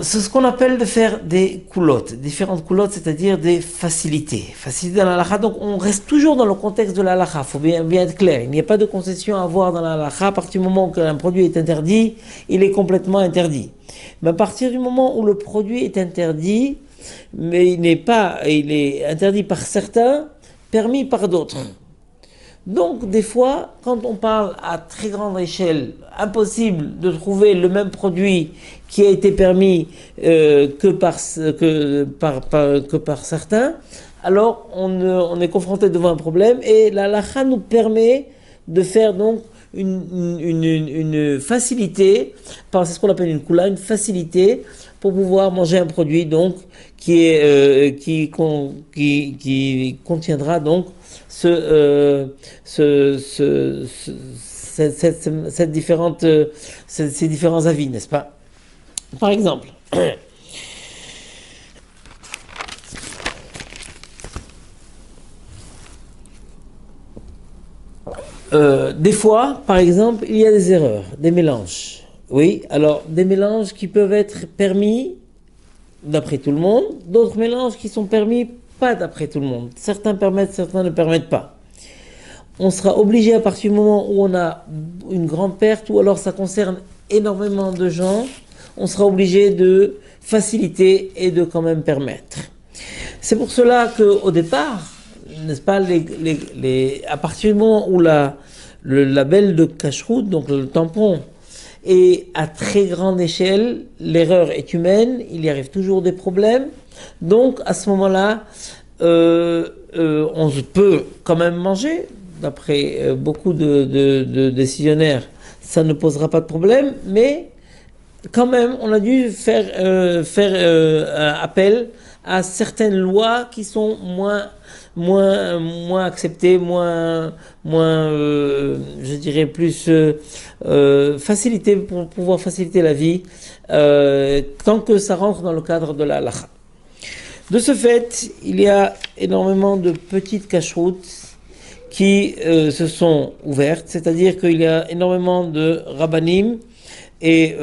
C'est ce qu'on appelle de faire des coulottes, différentes coulottes, c'est-à-dire des facilités. Facilités dans la halakha, donc on reste toujours dans le contexte de la halakha, il faut bien être clair. Il n'y a pas de concession à avoir dans la halakha. À partir du moment où un produit est interdit, il est complètement interdit. Mais à partir du moment où le produit est interdit, mais il est interdit par certains, permis par d'autres. Donc, des fois, quand on parle à très grande échelle, impossible de trouver le même produit qui a été permis que par certains, alors on est confronté devant un problème et la halakha nous permet de faire donc une facilité, c'est ce qu'on appelle une kula, une facilité pour pouvoir manger un produit donc qui contiendra donc ces différents avis, n'est-ce pas? Par exemple, des fois, par exemple, il y a des erreurs, des mélanges. Oui, alors des mélanges qui peuvent être permis d'après tout le monde, d'autres mélanges qui sont permis pas d'après tout le monde. Certains permettent, certains ne permettent pas. On sera obligé à partir du moment où on a une grande perte ou alors ça concerne énormément de gens, on sera obligé de faciliter et de quand même permettre. C'est pour cela qu'au départ, n'est-ce pas, à partir du moment où le label de cacheroute, donc le tampon, est à très grande échelle, l'erreur est humaine, il y arrive toujours des problèmes. Donc à ce moment-là, on peut quand même manger. D'après beaucoup de décisionnaires, ça ne posera pas de problème, mais quand même, on a dû faire appel à certaines lois qui sont moins acceptées, je dirais plus facilitées pour pouvoir faciliter la vie, tant que ça rentre dans le cadre de la halakha. De ce fait, il y a énormément de petites cacheroutes qui se sont ouvertes, c'est-à-dire qu'il y a énormément de rabbanim et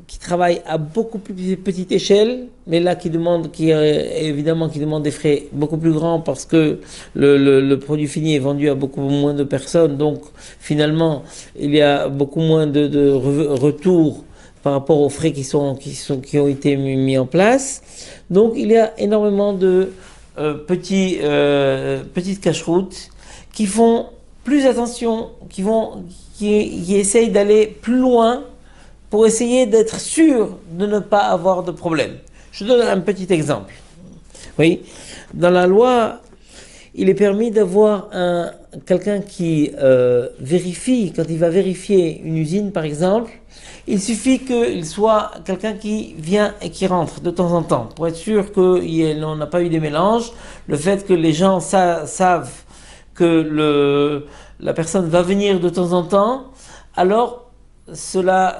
qui travaillent à beaucoup plus petite échelle, mais là qui demandent des frais beaucoup plus grands parce que le produit fini est vendu à beaucoup moins de personnes, donc finalement il y a beaucoup moins de retours par rapport aux frais qui ont été mis en place. Donc il y a énormément de petites cacheroutes qui font plus attention, qui essayent d'aller plus loin pour essayer d'être sûr de ne pas avoir de problème. Je donne un petit exemple. Oui, dans la loi, il est permis d'avoir quelqu'un qui vérifie, quand il va vérifier une usine par exemple, il suffit qu'il soit quelqu'un qui vient et qui rentre de temps en temps, pour être sûr qu'on n'a pas eu des mélanges, le fait que les gens savent que la personne va venir de temps en temps, alors cela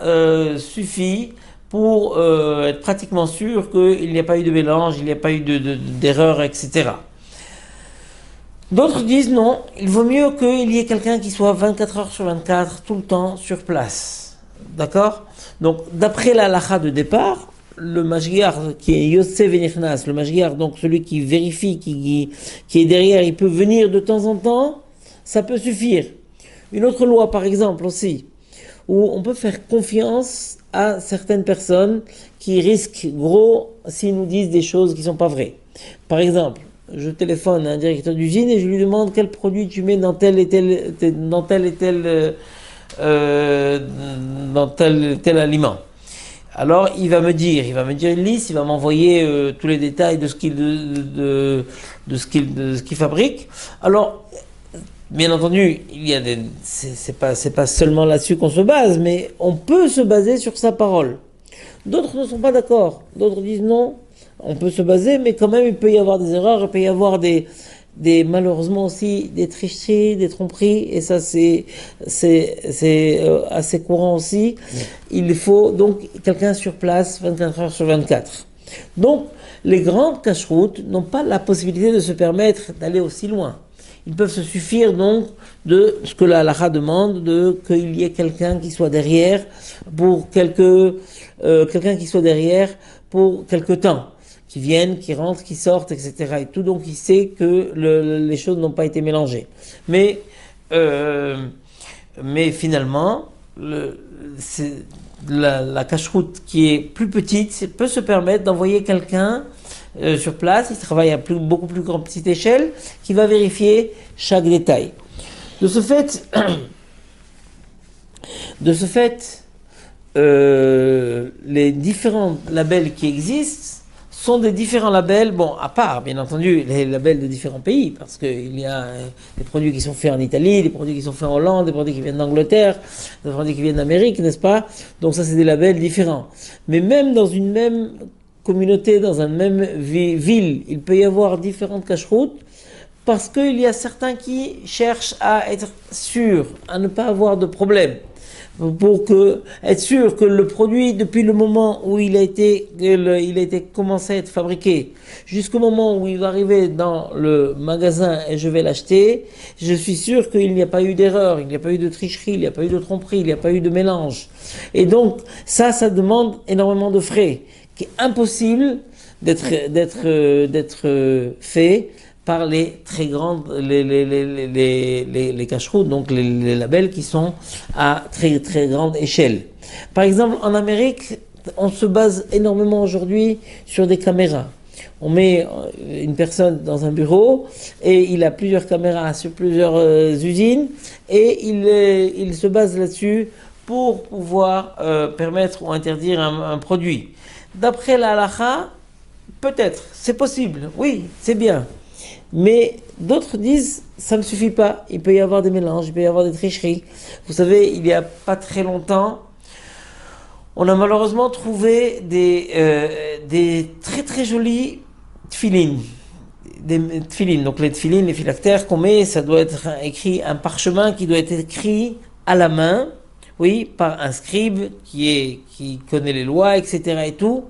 suffit pour être pratiquement sûr qu'il n'y a pas eu de mélange, il n'y a pas eu d'erreur, etc. D'autres disent non, il vaut mieux qu'il y ait quelqu'un qui soit 24 heures sur 24, tout le temps, sur place. D'accord? Donc, d'après la halakha de départ, le mashgiach qui est Yossé Venichnas, le mashgiach, donc celui qui vérifie, qui est derrière, il peut venir de temps en temps, ça peut suffire. Une autre loi, par exemple, aussi, où on peut faire confiance à certaines personnes qui risquent gros s'ils nous disent des choses qui ne sont pas vraies. Par exemple, je téléphone à un directeur d'usine et je lui demande quel produit tu mets dans tel et tel aliment. Alors il va me dire une liste, il va m'envoyer tous les détails de ce qu'il fabrique. Alors bien entendu, c'est pas seulement là-dessus qu'on se base, mais on peut se baser sur sa parole. D'autres ne sont pas d'accord. D'autres disent non, on peut se baser, mais quand même il peut y avoir des erreurs, il peut y avoir malheureusement aussi des tricheries, des tromperies, et ça c'est assez courant aussi. Il faut donc quelqu'un sur place 24 heures sur 24. Donc les grandes cacheroutes n'ont pas la possibilité de se permettre d'aller aussi loin. ils peuvent se suffire donc de ce que la halakha demande, qu'il y ait quelqu'un qui soit derrière pour quelqu'un qui soit derrière pour quelque temps, qui vienne, qui rentre, qui sorte, etc. et tout. Donc il sait que les choses n'ont pas été mélangées. Mais finalement, la cache-route qui est plus petite peut se permettre d'envoyer quelqu'un sur place, il travaille à beaucoup plus grande petite échelle, qui va vérifier chaque détail. De ce fait, les différents labels qui existent sont des différents labels, bon, à part, bien entendu, les labels de différents pays, parce qu'il y a des produits qui sont faits en Italie, des produits qui sont faits en Hollande, des produits qui viennent d'Angleterre, des produits qui viennent d'Amérique, n'est-ce pas? Donc ça, c'est des labels différents. Mais même dans une même communauté, dans une même ville, il peut y avoir différentes cache-routes, parce qu'il y a certains qui cherchent à être sûrs, à ne pas avoir de problème. Pour être sûr que le produit, depuis le moment où il a été commencé à être fabriqué, jusqu'au moment où il va arriver dans le magasin et je vais l'acheter, je suis sûr qu'il n'y a pas eu d'erreur, il n'y a pas eu de tricherie, il n'y a pas eu de tromperie, il n'y a pas eu de mélange. Et donc, ça demande énormément de frais, qui est impossible d'être fait par les très grandes, les cache-routes, donc les labels qui sont à très très grande échelle. Par exemple, en Amérique, on se base énormément aujourd'hui sur des caméras. On met une personne dans un bureau et il a plusieurs caméras sur plusieurs usines et il se base là-dessus pour pouvoir permettre ou interdire un produit. D'après la halakha, peut-être, c'est possible, oui, c'est bien. Mais d'autres disent, ça ne suffit pas, il peut y avoir des mélanges, il peut y avoir des tricheries. Vous savez, il n'y a pas très longtemps, on a malheureusement trouvé des très très jolis tfilines. Des tfilines, donc les tfilines, les phylactères qu'on met, ça doit être écrit, un parchemin qui doit être écrit à la main, oui, par un scribe qui connaît les lois, etc. et tout.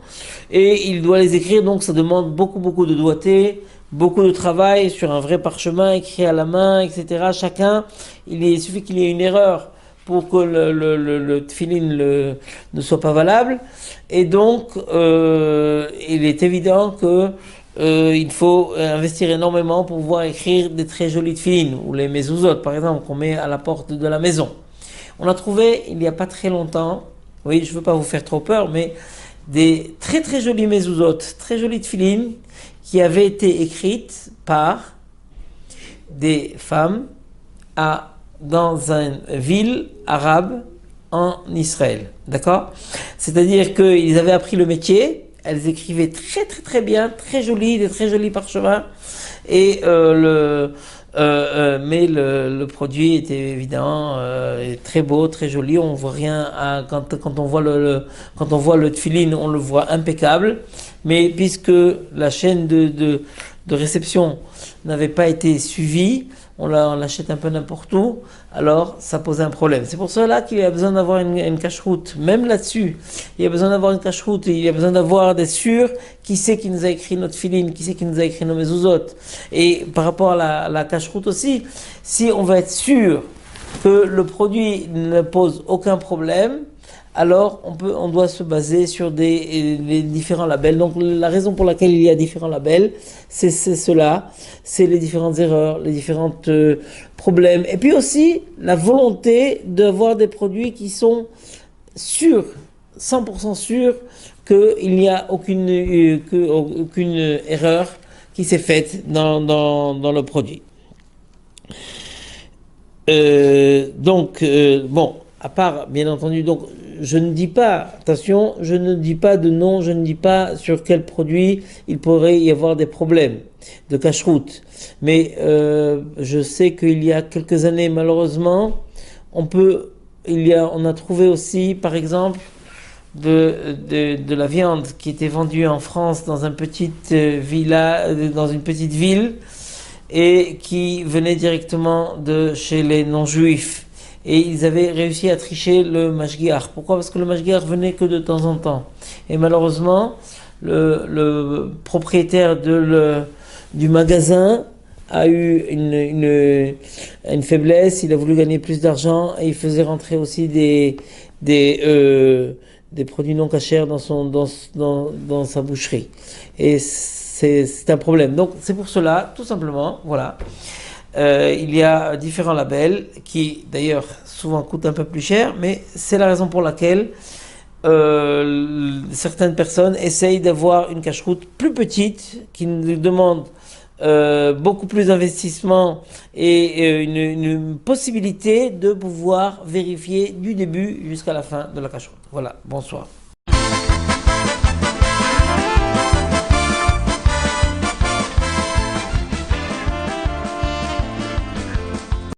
Et il doit les écrire, donc ça demande beaucoup de doigté, beaucoup de travail sur un vrai parchemin écrit à la main, etc. Chacun, il suffit qu'il y ait une erreur pour que le tefillin ne soit pas valable. Et donc, il est évident que il faut investir énormément pour pouvoir écrire des très jolis tefillin, ou les mezuzot, par exemple, qu'on met à la porte de la maison. On a trouvé, il n'y a pas très longtemps, oui, je ne veux pas vous faire trop peur, mais des très très jolis mezuzot, très jolis tefillin, qui avaient été écrites par des femmes dans une ville arabe en Israël. D'accord? C'est-à-dire qu'ils avaient appris le métier, elles écrivaient très très très bien, très jolies, des très jolis parchemins, et mais le produit était évident, très beau, très joli. On voit rien quand on voit le tefillin, on le voit impeccable. Mais puisque la chaîne de réception n'avait pas été suivie, on l'achète un peu n'importe où, alors ça pose un problème. C'est pour cela qu'il y a besoin d'avoir une cache-route. Même là-dessus, il y a besoin d'avoir une cache-route, il y a besoin d'avoir des sûrs qui sait qui nous a écrit notre filine, qui sait qui nous a écrit nos mezuzot. Et par rapport à la cache-route aussi, si on veut être sûr que le produit ne pose aucun problème, alors on doit se baser sur les différents labels. Donc la raison pour laquelle il y a différents labels, c'est cela, c'est les différentes erreurs, les différents problèmes, et puis aussi la volonté d'avoir des produits qui sont sûrs, 100% sûrs qu'il n'y a aucune erreur qui s'est faite dans le produit. Bon, à part, bien entendu, donc je ne dis pas, attention, je ne dis pas de nom, je ne dis pas sur quel produit il pourrait y avoir des problèmes de cache-route. Mais je sais qu'il y a quelques années, malheureusement, on a trouvé aussi, par exemple, de la viande qui était vendue en France dans une petite ville, et qui venait directement de chez les non-juifs. Et ils avaient réussi à tricher le mashgiach. Pourquoi? Parce que le mashgiach venait que de temps en temps. Et malheureusement, le propriétaire du magasin a eu une faiblesse, il a voulu gagner plus d'argent et il faisait rentrer aussi des produits non cachers dans sa boucherie. Et c'est un problème. Donc c'est pour cela, tout simplement, voilà. Il y a différents labels qui d'ailleurs souvent coûtent un peu plus cher, mais c'est la raison pour laquelle certaines personnes essayent d'avoir une cache-route plus petite qui nous demande beaucoup plus d'investissement et une possibilité de pouvoir vérifier du début jusqu'à la fin de la cache-route. Voilà, bonsoir.